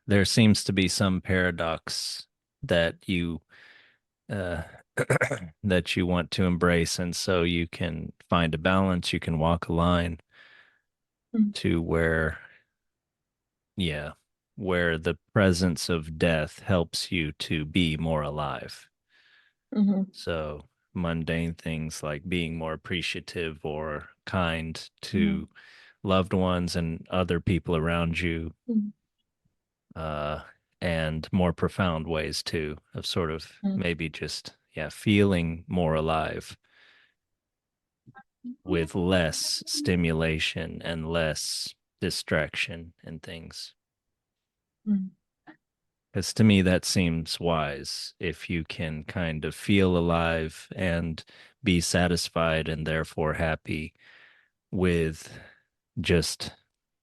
there seems to be some paradox that you uh, that you want to embrace, and so you can find a balance. You can walk a line Mm-hmm. to yeah, where the presence of death helps you to be more alive. Mm-hmm. So mundane things like being more appreciative or kind Mm-hmm. to loved ones and other people around you, uh, and more profound ways too of sort of maybe just yeah feeling more alive with less stimulation and less distraction and things. Mm-hmm. Because to me, that seems wise if you can kind of feel alive and be satisfied and therefore happy with just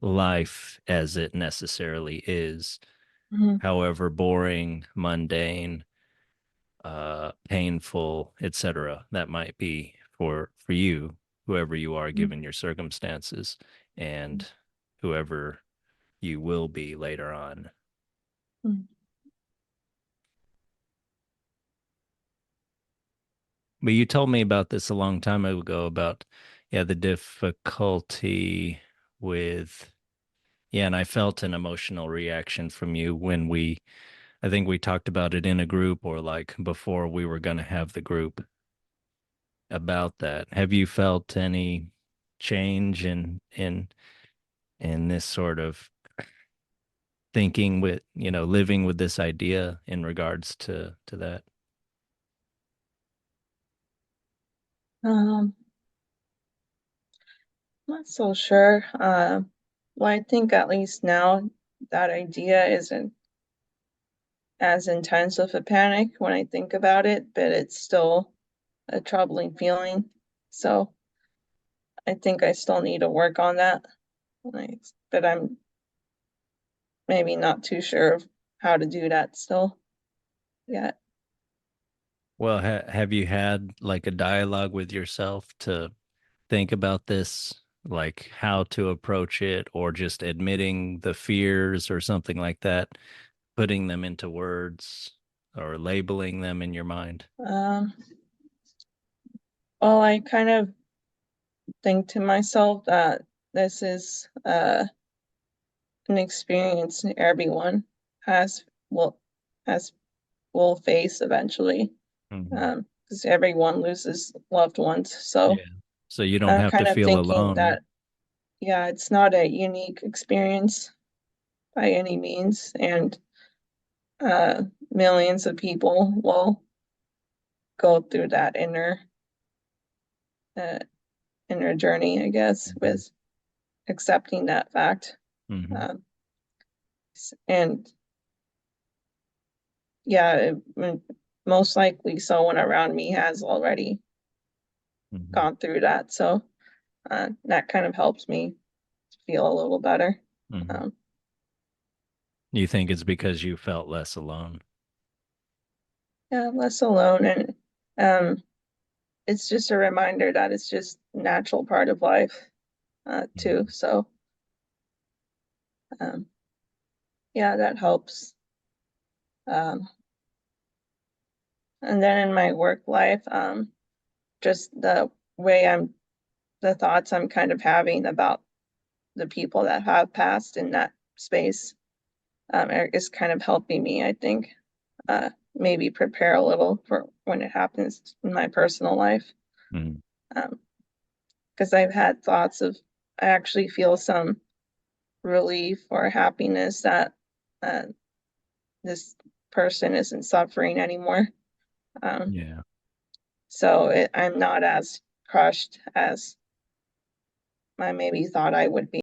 life as it necessarily is, Mm-hmm. however boring, mundane, painful, etc. that might be for you, whoever you are given your circumstances, and whoever you will be later on. Mm-hmm. But you told me about this a long time ago about yeah the difficulty with yeah, and I felt an emotional reaction from you when we I think we talked about it in a group or like before we were going to have the group about that. Have you felt any change in this sort of thinking with, living with this idea in regards to that? Um, Not so sure. Well, I think at least now that idea isn't as intense of a panic when I think about it, but it's still a troubling feeling. So I think I still need to work on that. But I'm maybe not too sure of how to do that still yet. Well, have you had like a dialogue with yourself to think about this, like how to approach it, or just admitting the fears or something like that, putting them into words or labeling them in your mind? Um, well, I kind of think to myself that this is an experience everyone has has will face eventually, Hmm. because everyone loses loved ones. So Yeah. So you don't I'm have to kind of feel thinking alone. that, yeah, it's not a unique experience by any means, and uh, millions of people will go through that uh, inner journey, I guess, Hmm. with accepting that fact. Hmm. Um, and yeah, most likely someone around me has already Hmm. gone through that. So that kind of helps me feel a little better. Hmm. Um, You think it's because you felt less alone? yeah, less alone. And um, it's just a reminder that it's just a natural part of life, too. Mhm. So um, yeah, that helps. Um, and then in my work life, just the thoughts I'm kind of having about the people that have passed in that space, is kind of helping me, I think, maybe prepare a little for when it happens in my personal life. Mhm. Because I've had thoughts of, I actually feel some relief or happiness that uh, this person isn't suffering anymore. Um, Yeah. so I'm not as crushed as I maybe thought I would be.